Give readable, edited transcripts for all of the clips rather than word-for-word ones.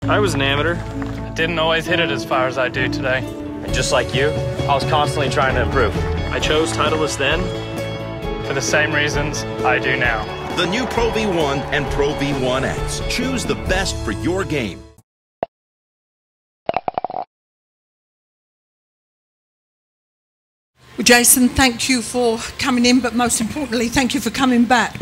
I was an amateur. I didn't always hit it as far as I do today. And just like you, I was constantly trying to improve. I chose Titleist then for the same reasons I do now. The new Pro V1 and Pro V1X. Choose the best for your game. Well, Jason, thank you for coming in, but most importantly, thank you for coming back.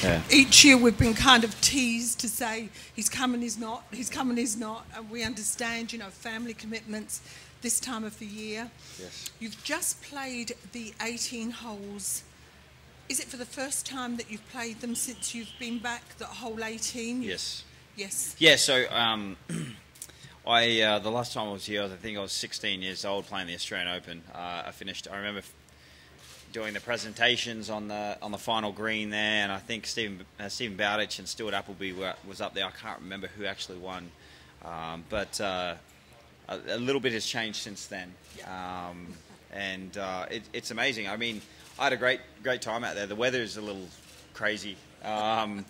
Yeah. Each year we've been kind of teased to say he's coming, he's not, he's coming, he's not, and we understand, you know, family commitments this time of the year. Yes. You've just played the 18 holes. Is it for the first time that you've played them since you've been back, the whole 18? Yes. Yes. Yeah, so the last time I was here, I think I was 16 years old playing the Australian Open. I remember doing the presentations on the final green there, and I think Stephen Bowditch and Stuart Appleby was up there. I can't remember who actually won, but a little bit has changed since then, and it's amazing. I mean, I had a great time out there. The weather is a little crazy. I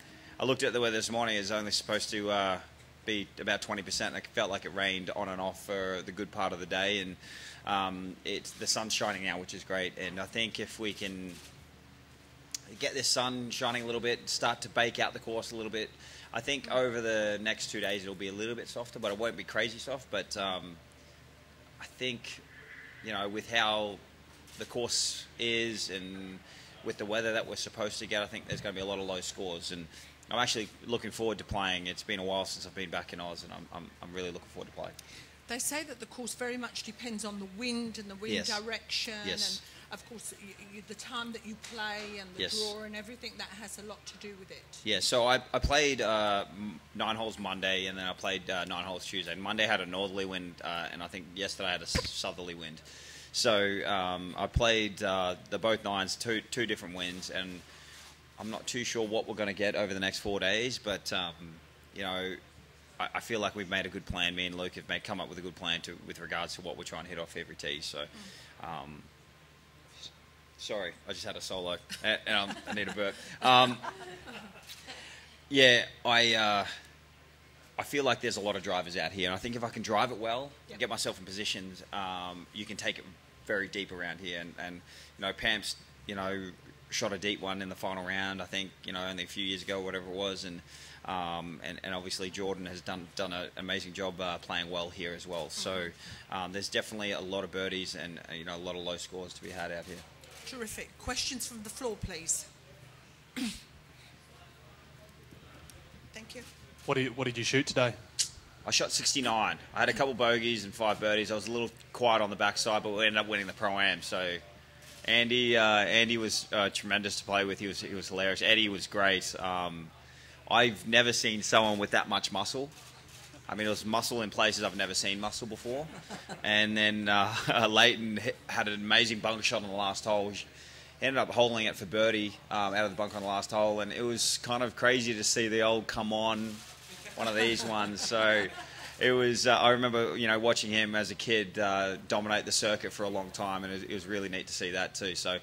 looked at the weather this morning. It's only supposed to be about 20%, and it felt like it rained on and off for the good part of the day, and the sun's shining now, which is great. And I think if we can get this sun shining a little bit, start to bake out the course a little bit, I think over the next 2 days it'll be a little bit softer, but it won't be crazy soft. But I think, you know, with how the course is and with the weather that we're supposed to get, I think there's going to be a lot of low scores, and I'm actually looking forward to playing. It's been a while since I've been back in Oz, and I'm really looking forward to playing. They say that the course very much depends on the wind and the wind direction, yes, and of course the time that you play and the draw and everything, that has a lot to do with it. Yeah, so I played 9 holes Monday, and then I played 9 holes Tuesday. Monday had a northerly wind, and I think yesterday I had a southerly wind. So I played the both nines, two different winds, and I'm not too sure what we're going to get over the next 4 days, but you know, I feel like we've made a good plan. Me and Luke have come up with a good plan with regards to what we're trying to hit off every tee. So, sorry, I just had a solo, and I need a burp. Yeah, I feel like there's a lot of drivers out here, and I think if I can drive it well, get myself in positions, you can take it very deep around here. And you know, Pam's, you know, shot a deep one in the final round, I think, you know, only a few years ago, whatever it was, and obviously Jordan has done an amazing job playing well here as well. So there's definitely a lot of birdies and you know, a lot of low scores to be had out here. Terrific. Questions from the floor, please. Thank you. What did you shoot today? I shot 69. I had a couple bogeys and 5 birdies. I was a little quiet on the backside, but we ended up winning the Pro-Am. So Andy was tremendous to play with. He was hilarious. Eddie was great. I've never seen someone with that much muscle. I mean, it was muscle in places I've never seen muscle before. And then Leighton had an amazing bunker shot on the last hole. He ended up holding it for birdie out of the bunker on the last hole, and it was kind of crazy to see the old come on one of these ones. So it was. I remember, you know, watching him as a kid dominate the circuit for a long time, and it was really neat to see that too. So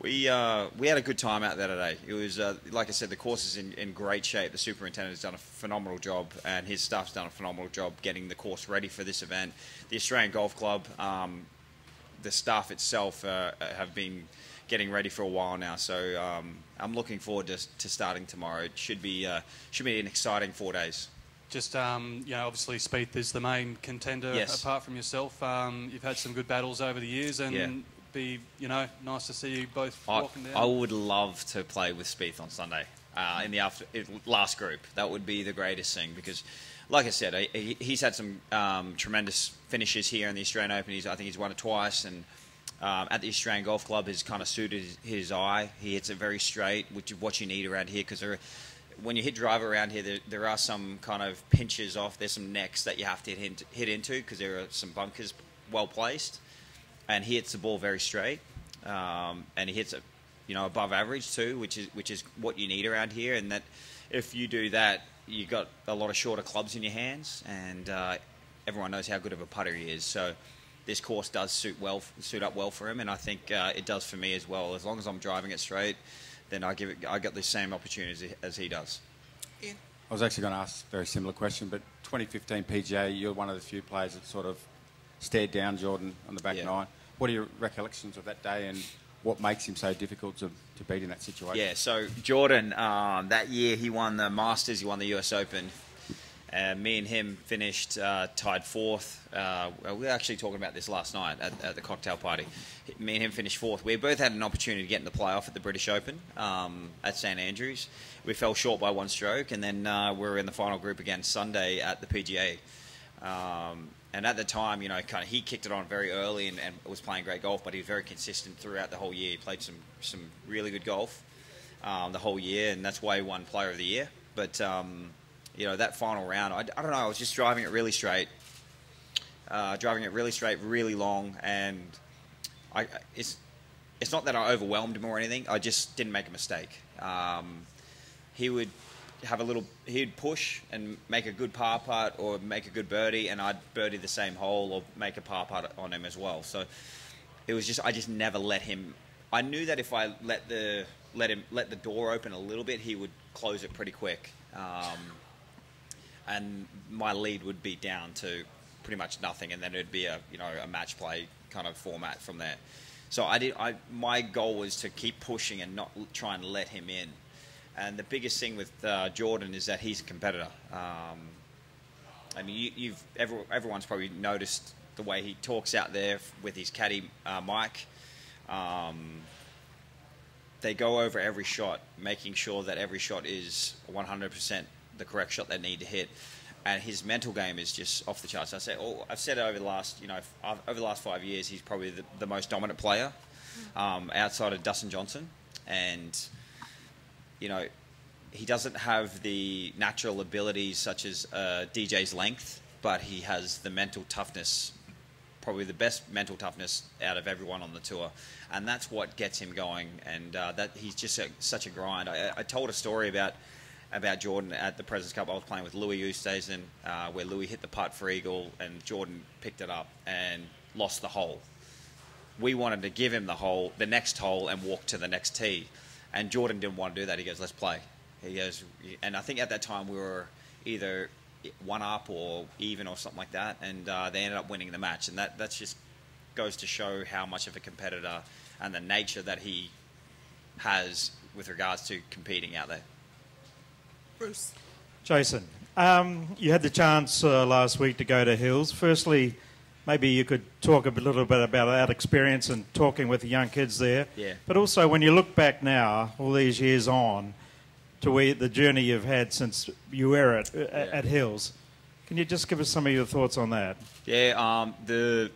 we had a good time out there today. It was like I said, the course is in great shape. The superintendent has done a phenomenal job, and his staff's done a phenomenal job getting the course ready for this event. The Australian Golf Club, the staff itself have been getting ready for a while now. So I'm looking forward to starting tomorrow. It should be an exciting 4 days. Just, you know, obviously Spieth is the main contender. Yes. Apart from yourself. You've had some good battles over the years, and be, you know, nice to see you both walking down. I would love to play with Spieth on Sunday in the last group. That would be the greatest thing, because, like I said, he's had some tremendous finishes here in the Australian Open. I think he's won it twice, and at the Australian Golf Club has kind of suited his eye. He hits it very straight, which is what you need around here, because when you hit driver around here, there are some kind of pinches off. There's some necks that you have to hit into, because there are some bunkers well placed. And he hits the ball very straight, and he hits it, you know, above average too, which is what you need around here. And that if you do that, you got a lot of shorter clubs in your hands, and everyone knows how good of a putter he is. So this course does suit up well for him, and I think it does for me as well. As long as I'm driving it straight, then I get the same opportunities as he does. Ian? I was actually going to ask a very similar question, but 2015 PGA, you're one of the few players that sort of stared down Jordan on the back nine. What are your recollections of that day, and what makes him so difficult to beat in that situation? Yeah, so Jordan, that year he won the Masters, he won the US Open. Me and him finished tied fourth. We were actually talking about this last night at the cocktail party. Me and him finished fourth. We both had an opportunity to get in the playoff at the British Open at St Andrews. We fell short by one stroke, and then we were in the final group again Sunday at the PGA. And at the time, you know, kind of he kicked it on very early and was playing great golf, but he was very consistent throughout the whole year. He played some really good golf the whole year, and that's why he won Player of the Year. But you know, that final round, I don't know, I was just driving it really straight, really long, and it's not that I overwhelmed him or anything. I just didn't make a mistake. He would he'd push and make a good par putt or make a good birdie, and I'd birdie the same hole or make a par putt on him as well. So it was just, I just never let him. I knew that if I let the door open a little bit, he would close it pretty quick. And my lead would be down to pretty much nothing, and then it'd be a match play kind of format from there. So my goal was to keep pushing and not try and let him in. And the biggest thing with Jordan is that he's a competitor. I mean, everyone's probably noticed the way he talks out there with his caddy Mike. They go over every shot, making sure that every shot is 100% the correct shot they need to hit, and his mental game is just off the charts. I've said it over the last 5 years, he's probably the most dominant player outside of Dustin Johnson, and you know, he doesn't have the natural abilities such as DJ's length, but he has the mental toughness, probably the best mental toughness out of everyone on the tour, and that's what gets him going. And that he's just such a grind. I told a story about Jordan at the President's Cup. I was playing with Louis Oosthuizen, where Louis hit the putt for eagle and Jordan picked it up and lost the hole. We wanted to give him the next hole and walk to the next tee, and Jordan didn't want to do that. He goes, let's play. He goes, and I think at that time we were either one up or even or something like that, and they ended up winning the match. And that just goes to show how much of a competitor and the nature that he has with regards to competing out there. Bruce. Jason, you had the chance last week to go to Hills. Firstly, maybe you could talk a little bit about that experience and talking with the young kids there. Yeah. But also, when you look back now, all these years on, to the journey you've had since you were at Hills, can you just give us some of your thoughts on that? Yeah, the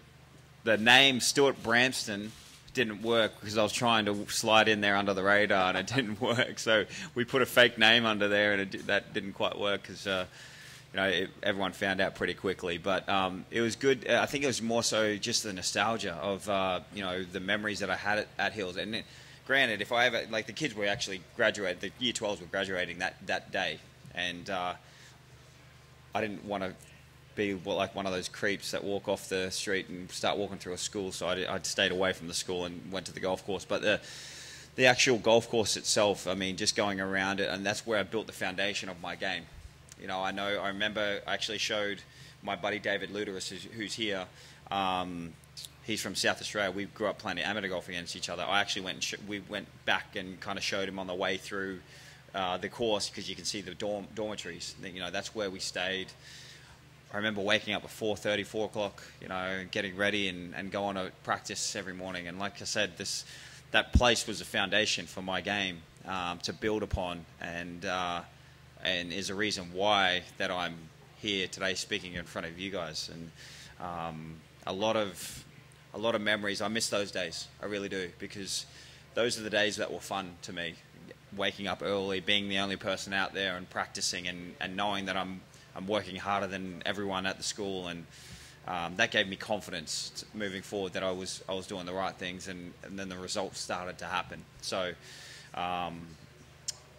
name Stuart Bramston didn't work because I was trying to slide in there under the radar and it didn't work. So we put a fake name under there, and that didn't quite work because everyone found out pretty quickly. But it was good. I think it was more so just the nostalgia of the memories that I had at Hills. And granted, if I ever, like, the kids were actually graduated, the year 12s were graduating that day, and I didn't want to be like one of those creeps that walk off the street and start walking through a school, so I'd stayed away from the school and went to the golf course. But the actual golf course itself, I mean, just going around it, and that's where I built the foundation of my game. You know, I remember I actually showed my buddy David Luderis, who's here. He's from South Australia. We grew up playing amateur golf against each other. I actually we went back and kind of showed him on the way through the course, because you can see the dormitories. You know, that's where we stayed. I remember waking up at 4:30, 4 o'clock, you know, getting ready and going to practice every morning. And like I said, that place was a foundation for my game to build upon, and is a reason why that I'm here today speaking in front of you guys. And a lot of memories. I miss those days. I really do, because those are the days that were fun to me. Waking up early, being the only person out there and practicing, and knowing that I'm working harder than everyone at the school, and that gave me confidence moving forward that I was doing the right things, and then the results started to happen. So I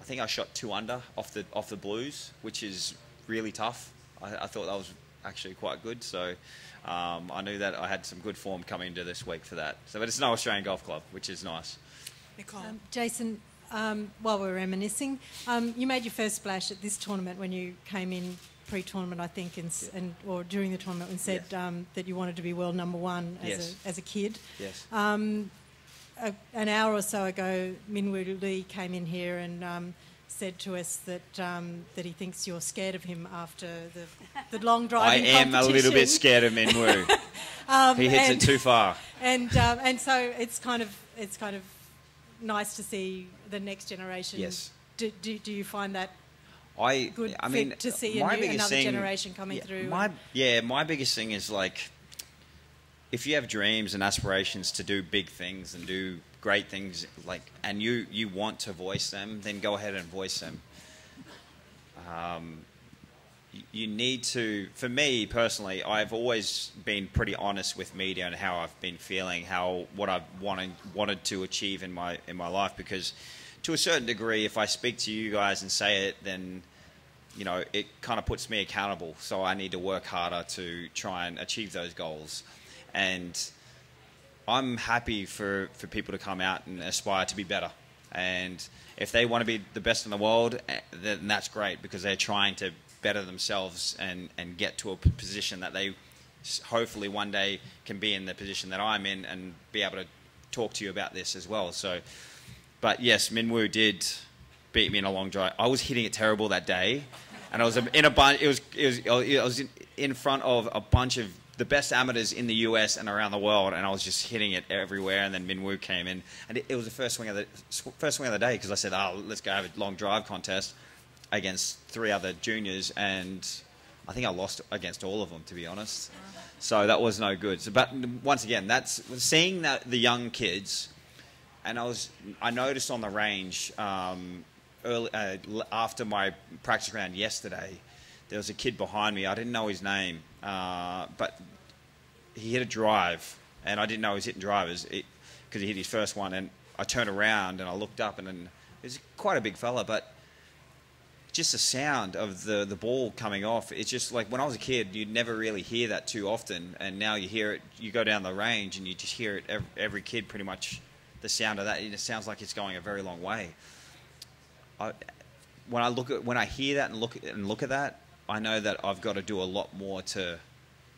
think I shot 2 under off the blues, which is really tough. I thought that was actually quite good. So I knew that I had some good form coming into this week for that. So, but it's no Australian Golf Club, which is nice. Nicole. Jason, while we're reminiscing, you made your first splash at this tournament when you came in pre-tournament, I think, or during the tournament, and said that you wanted to be world number one as a kid. Yes. An hour or so ago, Minwoo Lee came in here and said to us that he thinks you're scared of him after the long driving competition. I am a little bit scared of Minwoo. He hits it too far. And so it's kind of nice to see the next generation. Yes. Do you find that good I mean, to see another generation coming through? My biggest thing is, like, if you have dreams and aspirations to do big things and do great things, like, and you want to voice them, then go ahead and voice them. You need to. For me personally, I've always been pretty honest with media and how I've been feeling, what I've wanted to achieve in my life, because to a certain degree, if I speak to you guys and say it, then, you know, it kind of puts me accountable. So I need to work harder to try and achieve those goals. And I'm happy for people to come out and aspire to be better. And if they want to be the best in the world, then that's great, because they're trying to better themselves and get to a position that they hopefully one day can be in the position that I'm in and be able to talk to you about this as well. So, but yes, Minwoo did beat me in a long drive. I was hitting it terrible that day, and I was in a bunch. I was in front of a bunch of the best amateurs in the US and around the world, and I was just hitting it everywhere. And then Minwoo came in, and it was the first swing of the day, because I said, "Oh, let's go have a long drive contest against 3 other juniors," and I think I lost against all of them, to be honest. So that was no good. So, but once again, that's seeing the young kids, and I noticed on the range after my practice round yesterday, there was a kid behind me. I didn't know his name, but he hit a drive, and I didn't know he was hitting drivers because he hit his first one. And I turned around and I looked up, and it was quite a big fella, but just the sound of the ball coming off, it's just like, when I was a kid, you'd never really hear that too often, and now you hear it. You go down the range and you just hear it, every kid pretty much, the sound of that. It sounds like it's going a very long way. When I hear that and look at that, I know that I've got to do a lot more to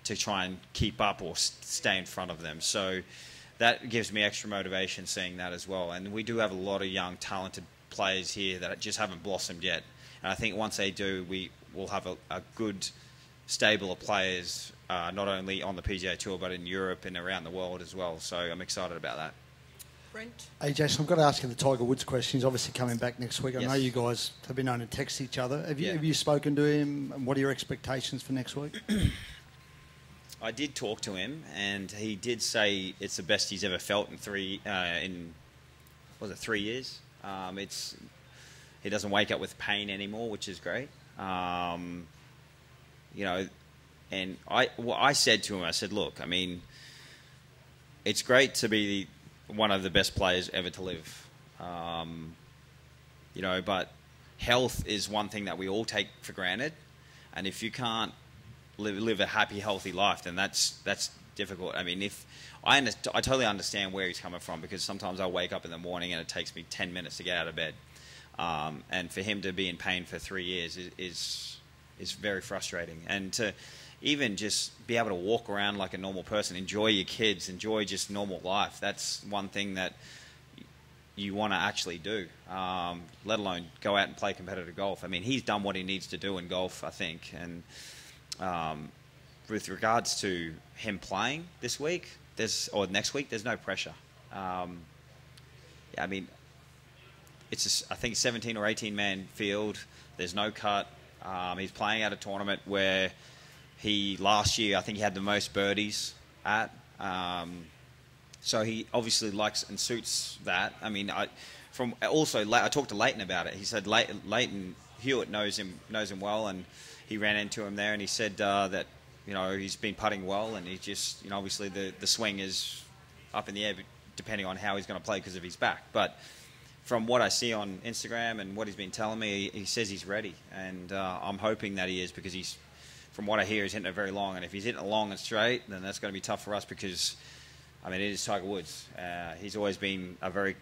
try and keep up or stay in front of them. So that gives me extra motivation seeing that as well. And we do have a lot of young, talented players here that just haven't blossomed yet. And I think once they do, we will have a good stable of players, not only on the PGA Tour, but in Europe and around the world as well. So I'm excited about that. Brent? Hey, Jason, I've got to ask you the Tiger Woods question. He's obviously coming back next week. I Yes. know you guys have been known to text each other. Have Yeah. you spoken to him, and what are your expectations for next week? I did talk to him, and he did say it's the best he's ever felt in 3 years. He doesn't wake up with pain anymore, which is great. You know, and I said to him, I said, look, I mean, it's great to be one of the best players ever to live. You know, but health is one thing that we all take for granted, and if you can't live a happy, healthy life, then that's difficult. I mean, I totally understand where he's coming from, because sometimes I wake up in the morning and it takes me 10 minutes to get out of bed. And for him to be in pain for 3 years is very frustrating. And to even just be able to walk around like a normal person, enjoy your kids, enjoy just normal life, that's one thing that you want to actually do, let alone go out and play competitive golf. I mean, he's done what he needs to do in golf, I think. And with regards to him playing this week, or next week, there's no pressure. I mean, it's I think 17 or 18 man field. There's no cut. He's playing at a tournament where last year I think he had the most birdies at. So he obviously likes and suits that. I mean, I talked to Leighton about it. He said Leighton Hewitt knows him well, and he ran into him there, and he said that, you know, he's been putting well, and he just, you know, obviously the swing is up in the air depending on how he's going to play because of his back. But from what I see on Instagram and what he's been telling me, he says he's ready, and I'm hoping that he is, because from what I hear, he's hitting it very long, and if he's hitting it long and straight, then that's going to be tough for us, because, I mean, it is Tiger Woods. He's always been a very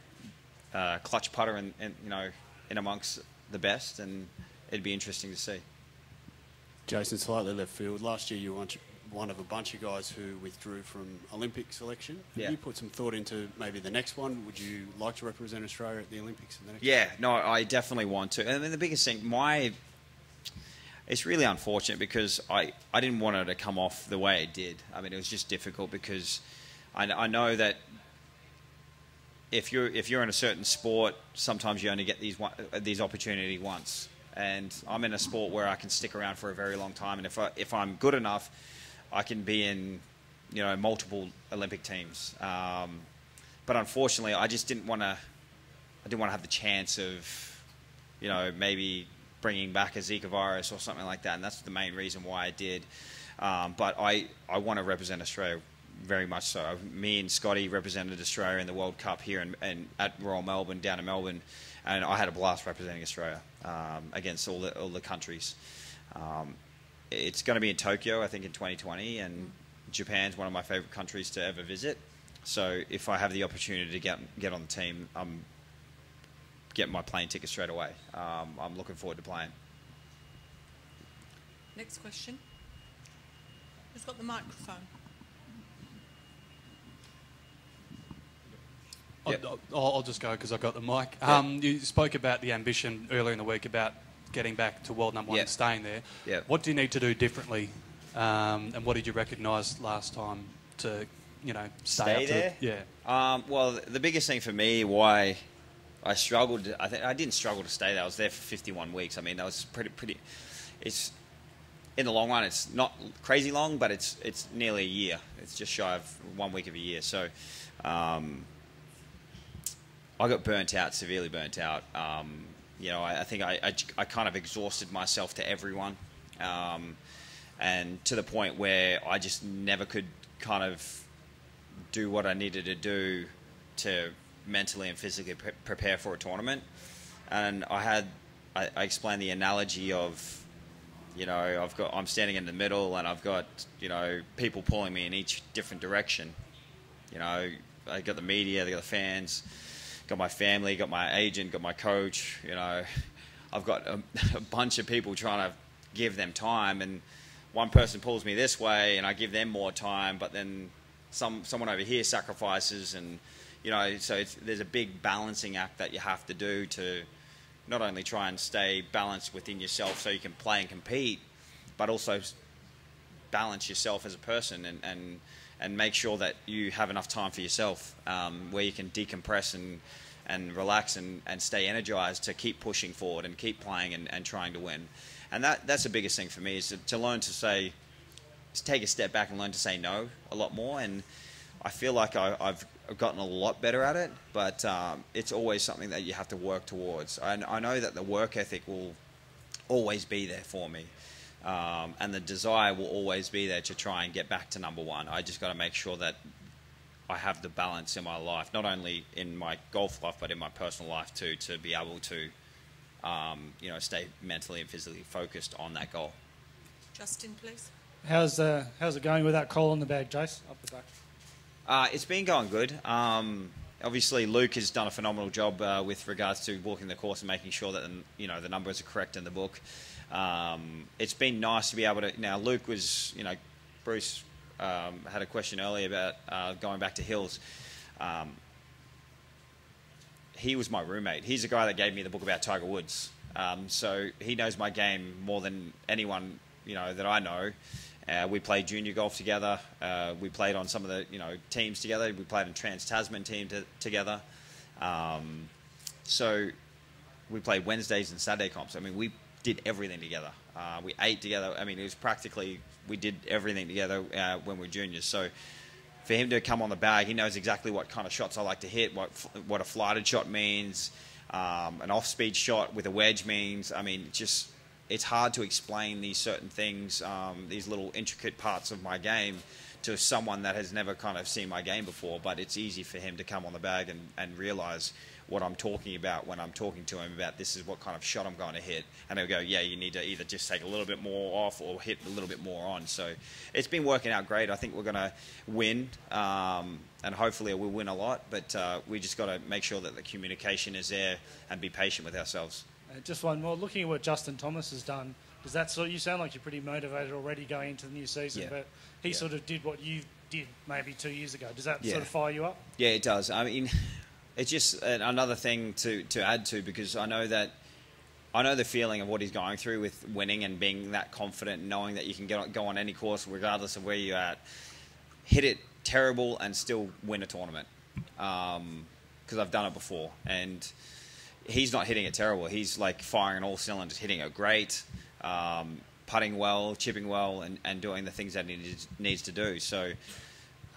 clutch putter, and you know, in amongst the best, and it'd be interesting to see. Jason, slightly left field. Last year you were one of a bunch of guys who withdrew from Olympic selection. Have you put some thought into maybe the next one? Would you like to represent Australia at the Olympics in the next one? No, I definitely want to. And the biggest thing, it's really unfortunate because I didn't want it to come off the way it did. I mean, it was just difficult because I know that if you're in a certain sport, sometimes you only get these opportunities once. And I'm in a sport where I can stick around for a very long time, and if I'm good enough, I can be in, multiple Olympic teams. But unfortunately, I just didn't want to. I didn't want to have the chance of, maybe bringing back a Zika virus or something like that, and that's the main reason why I did. But I want to represent Australia very much so. Me and Scotty represented Australia in the World Cup here and at Royal Melbourne, down in Melbourne, and I had a blast representing Australia against all the countries. It's going to be in Tokyo, I think, in 2020, and Japan's one of my favourite countries to ever visit. So if I have the opportunity to get on the team, I'm getting my plane ticket straight away. I'm looking forward to playing. Next question. Who's got the microphone? I'll just go because I've got the mic. You spoke about the ambition earlier in the week about getting back to world number one and staying there. What do you need to do differently, and what did you recognise last time to, stay up there? Well, the biggest thing for me, why I struggled, I didn't struggle to stay there. I was there for 51 weeks. I mean, that was pretty. It's in the long run, it's not crazy long, but it's nearly a year. It's just shy of 1 week of a year. So. I got burnt out, severely burnt out. I think I kind of exhausted myself to everyone, and to the point where I just never could kind of do what I needed to do to mentally and physically prepare for a tournament. And I explained the analogy of, I'm standing in the middle and I've got, people pulling me in each different direction. I got the media, I got the fans, got my family, got my agent, got my coach. I've got a bunch of people trying to give them time, and one person pulls me this way, and I give them more time, but then someone over here sacrifices, and so there's a big balancing act that you have to do to not only try and stay balanced within yourself so you can play and compete, but also balance yourself as a person and make sure that you have enough time for yourself, where you can decompress and relax and stay energized to keep pushing forward and keep playing and trying to win. And that's the biggest thing for me, is to learn to take a step back and learn to say no a lot more. And I feel like I've gotten a lot better at it, but it's always something that you have to work towards. I know that the work ethic will always be there for me. And the desire will always be there to try and get back to number one. I just got to make sure that I have the balance in my life, not only in my golf life, but in my personal life too, to be able to, stay mentally and physically focused on that goal. Justin, please. How's it going with that call on the bag, Jace, up the back? It's been going good. Obviously, Luke has done a phenomenal job with regards to walking the course and making sure that the numbers are correct in the book. It's been nice to be able to. Now, Luke was, Bruce had a question earlier about going back to Hills. He was my roommate. He's the guy that gave me the book about Tiger Woods. So he knows my game more than anyone, that I know. We played junior golf together. We played on some of the, teams together. We played in Trans-Tasman team together. So we played Wednesdays and Saturday comps. I mean, we did everything together. We ate together. I mean, it was practically, we did everything together when we were juniors. So for him to come on the bag, he knows exactly what kind of shots I like to hit, what a flighted shot means, an off-speed shot with a wedge means. I mean, it's hard to explain these certain things, these little intricate parts of my game to someone that has never kind of seen my game before, but it's easy for him to come on the bag and realise what I'm talking about when I'm talking to him about this is what kind of shot I'm going to hit. And he'll go, yeah, you need to either just take a little bit more off or hit a little bit more on. So it's been working out great. I think we're going to win, and hopefully we'll win a lot, but we just got to make sure that the communication is there and be patient with ourselves. Just one more. Looking at what Justin Thomas has done Does that sort? You sound like you're pretty motivated already going into the new season, but he sort of did what you did maybe 2 years ago. Does that sort of fire you up? Yeah, it does. I mean, it's just another thing to add to, because I know the feeling of what he's going through with winning and being that confident, knowing that you can go on any course regardless of where you're at, hit it terrible and still win a tournament. Because I've done it before, and he's not hitting it terrible. He's like firing on all cylinders, hitting it great, putting well, chipping well, and doing the things that he needs to do. So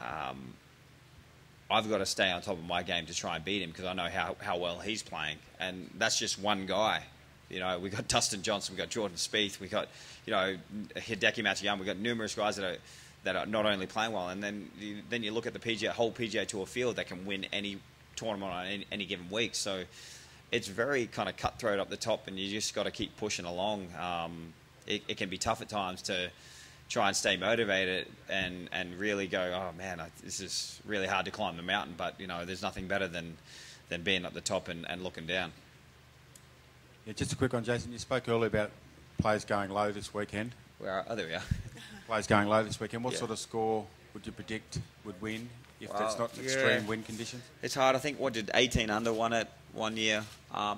I've got to stay on top of my game to try and beat him, because I know how well he's playing, and that's just one guy. You know, we've got Dustin Johnson, we've got Jordan Spieth, we've got, you know, Hideki Matsuyama, we've got numerous guys that are not only playing well, and then you look at the whole PGA Tour field that can win any tournament on any given week. So it's very kind of cutthroat up the top, and you just got to keep pushing along. It can be tough at times to try and stay motivated and really go, oh man, this is really hard to climb the mountain, but you know, there's nothing better than being at the top and looking down. Yeah, just a quick one, Jason. You spoke earlier about players going low this weekend. There we are. Players going low this weekend. What sort of score would you predict would win if there's not extreme wind conditions? It's hard. I think, what did 18 under won it 1 year?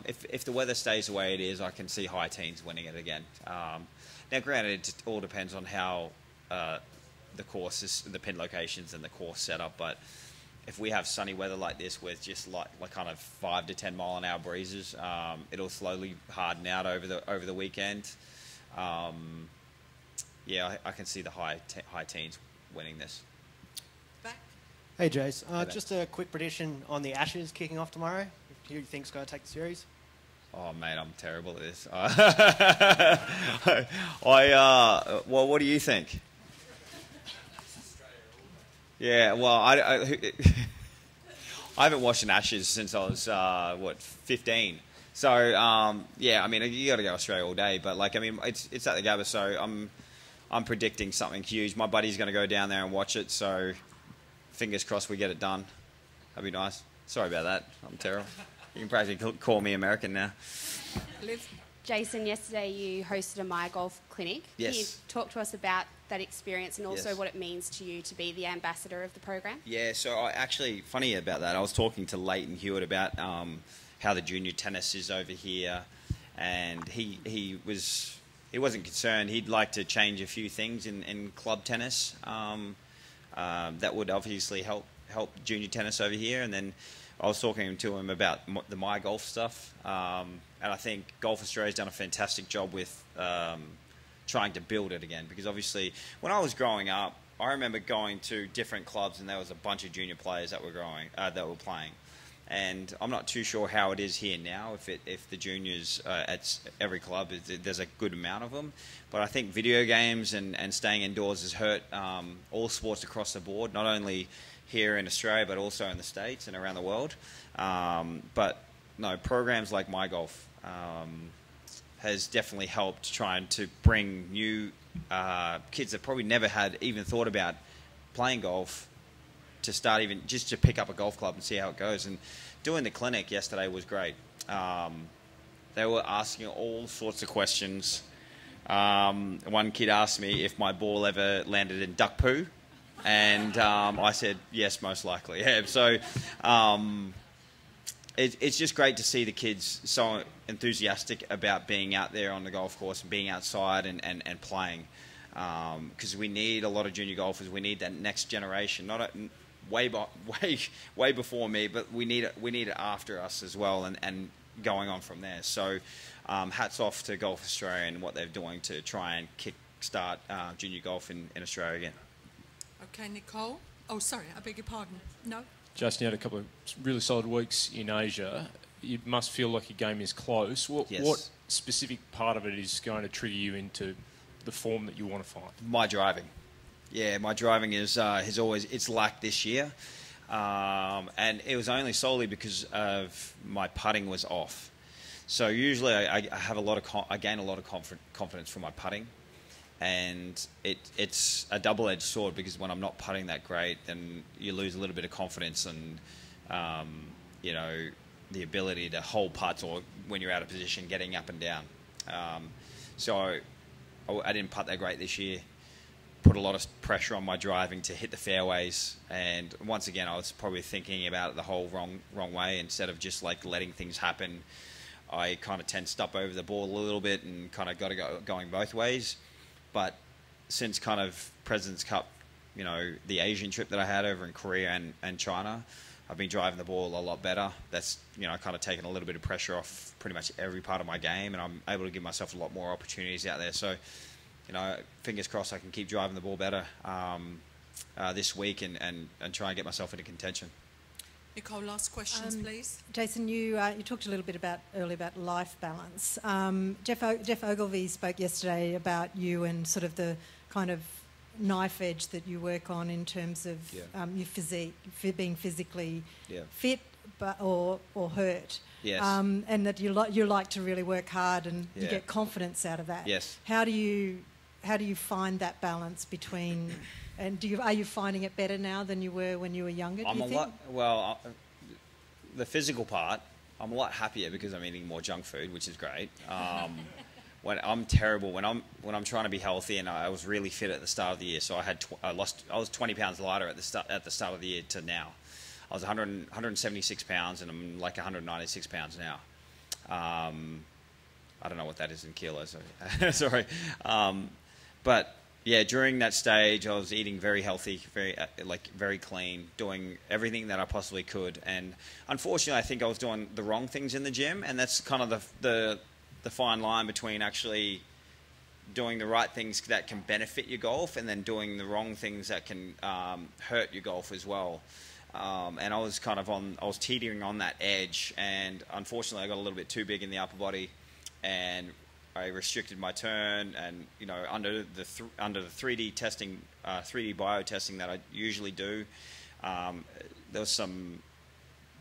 If the weather stays the way it is, I can see high teens winning it again. Now, granted, it all depends on how the courses, the pin locations and the course setup, but if we have sunny weather like this with just like kind of 5 to 10 mile an hour breezes, it'll slowly harden out over the weekend. Yeah, I can see the high teens winning this. Back. Hey, Jace. Just a quick prediction on the Ashes kicking off tomorrow. Who do you think's going to take the series? Oh, mate, I'm terrible at this. Well, what do you think? Yeah, well, I haven't watched an Ashes since I was 15. So yeah, I mean, you got to go Australia all day. But like, I mean, it's at the Gabba, so I'm predicting something huge. My buddy's going to go down there and watch it. So fingers crossed we get it done. That'd be nice. Sorry about that. I'm terrible. You can practically call me American now. Liv? Jason, yesterday you hosted a My Golf clinic. Yes. Can you talk to us about that experience and also Yes. what it means to you to be the ambassador of the program? Yeah, so funny about that, I was talking to Leighton Hewitt about how the junior tennis is over here, and he wasn't concerned. He'd like to change a few things in club tennis that would obviously help junior tennis over here, and then I was talking to him about the My Golf stuff, and I think Golf Australia's done a fantastic job with trying to build it again, because obviously when I was growing up, I remember going to different clubs and there was a bunch of junior players that were playing, and I'm not too sure how it is here now. If the juniors at every club, there's a good amount of them, but I think video games and staying indoors has hurt all sports across the board, not only here in Australia but also in the States and around the world. But no, programs like My Golf has definitely helped trying to bring new kids that probably never had even thought about playing golf to start even just to pick up a golf club and see how it goes. And doing the clinic yesterday was great. They were asking all sorts of questions. One kid asked me if my ball ever landed in duck poo, and I said yes, most likely. Yeah, so it's just great to see the kids so enthusiastic about being out there on the golf course and being outside and playing, because we need a lot of junior golfers. We need that next generation, way before me, but we need it after us as well, and going on from there. So hats off to Golf Australia and what they're doing to try and kick-start junior golf in Australia again. Okay, Nicole. Oh, sorry, I beg your pardon. No? Justin, you had a couple of really solid weeks in Asia. You must feel like your game is close. What specific part of it is going to trigger you into the form that you want to find? My driving. Yeah, my driving is it's like this year. And it was only solely because of my putting was off. So usually I have I gain a lot of confidence from my putting. And it's a double-edged sword, because when I'm not putting that great, then you lose a little bit of confidence and, you know, the ability to hold putts, or when you're out of position, getting up and down. So I didn't putt that great this year. Put a lot of pressure on my driving to hit the fairways, and once again, I was probably thinking about it the whole wrong way. Instead of just like letting things happen, I kind of tensed up over the ball a little bit and kind of got to go going both ways. But since kind of President's Cup, you know, the Asian trip that I had over in Korea and China, I've been driving the ball a lot better. That's, you know, kind of taken a little bit of pressure off pretty much every part of my game, and I'm able to give myself a lot more opportunities out there. So, you know, fingers crossed I can keep driving the ball better this week and try and get myself into contention. Nicole, last questions, please. Jason, you talked a little bit earlier about life balance. Jeff Ogilvy spoke yesterday about you and sort of the kind of knife edge that you work on in terms of your physique, being physically fit or hurt. Yes. And that you like to really work hard and you get confidence out of that. Yes. How do you find that balance between? And are you finding it better now than you were when you were younger? The physical part, I'm a lot happier because I'm eating more junk food, which is great. When I'm terrible, when I'm trying to be healthy, and I was really fit at the start of the year, so I was 20 pounds lighter at the start of the year to now. I was 176 pounds, and I'm like 196 pounds now. I don't know what that is in kilos. Sorry, but yeah, during that stage, I was eating very healthy, very clean, doing everything that I possibly could. And unfortunately, I think I was doing the wrong things in the gym, and that's kind of the fine line between actually doing the right things that can benefit your golf and then doing the wrong things that can hurt your golf as well. And I was teetering on that edge, and unfortunately, I got a little bit too big in the upper body, and I restricted my turn, and you know, under the 3D testing, 3D bio testing that I usually do, there was some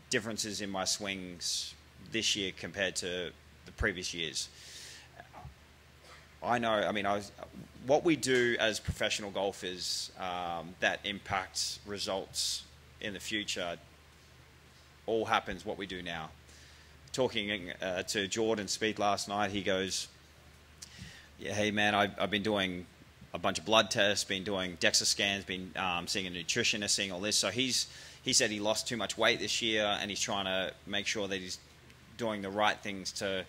differences in my swings this year compared to the previous years. I know, I mean, what we do as professional golfers that impacts results in the future all happens what we do now. Talking to Jordan Spieth last night, he goes, yeah, hey man, I've been doing a bunch of blood tests, been doing DEXA scans, been seeing a nutritionist, seeing all this. So he said he lost too much weight this year, and he's trying to make sure that he's doing the right things to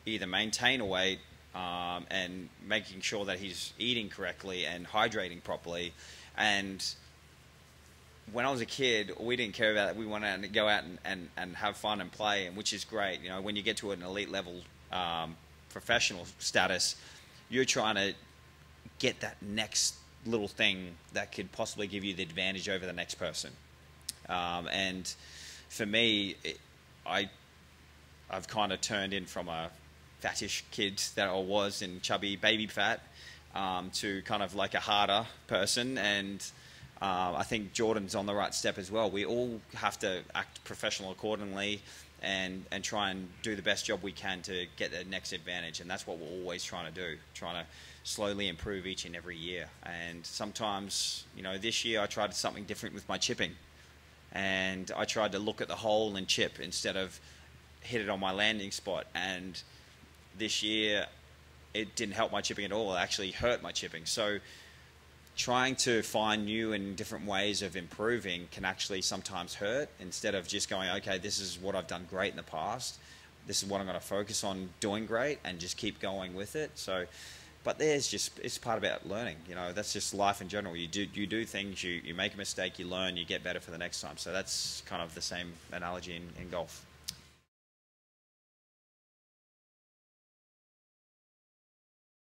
either maintain a weight and making sure that he's eating correctly and hydrating properly. And when I was a kid, we didn't care about that. We wanted to go out and have fun and play, and which is great. You know, when you get to an elite level professional status, you're trying to get that next little thing that could possibly give you the advantage over the next person. And for me, I've kind of turned in from a fattish kid that I was in chubby baby fat to kind of like a harder person. And I think Jordan's on the right step as well. We all have to act professional accordingly and try and do the best job we can to get the next advantage. And that's what we're always trying to do, trying to slowly improve each and every year. And sometimes, you know, this year I tried something different with my chipping. And I tried to look at the hole and chip instead of hit it on my landing spot. And this year it didn't help my chipping at all. It actually hurt my chipping. So trying to find new and different ways of improving can actually sometimes hurt, instead of just going, okay, this is what I've done great in the past, this is what I'm going to focus on doing great, and just keep going with it. So, but it's part about learning, you know, that's just life in general. You do things, you make a mistake, you learn, you get better for the next time. So that's kind of the same analogy in golf.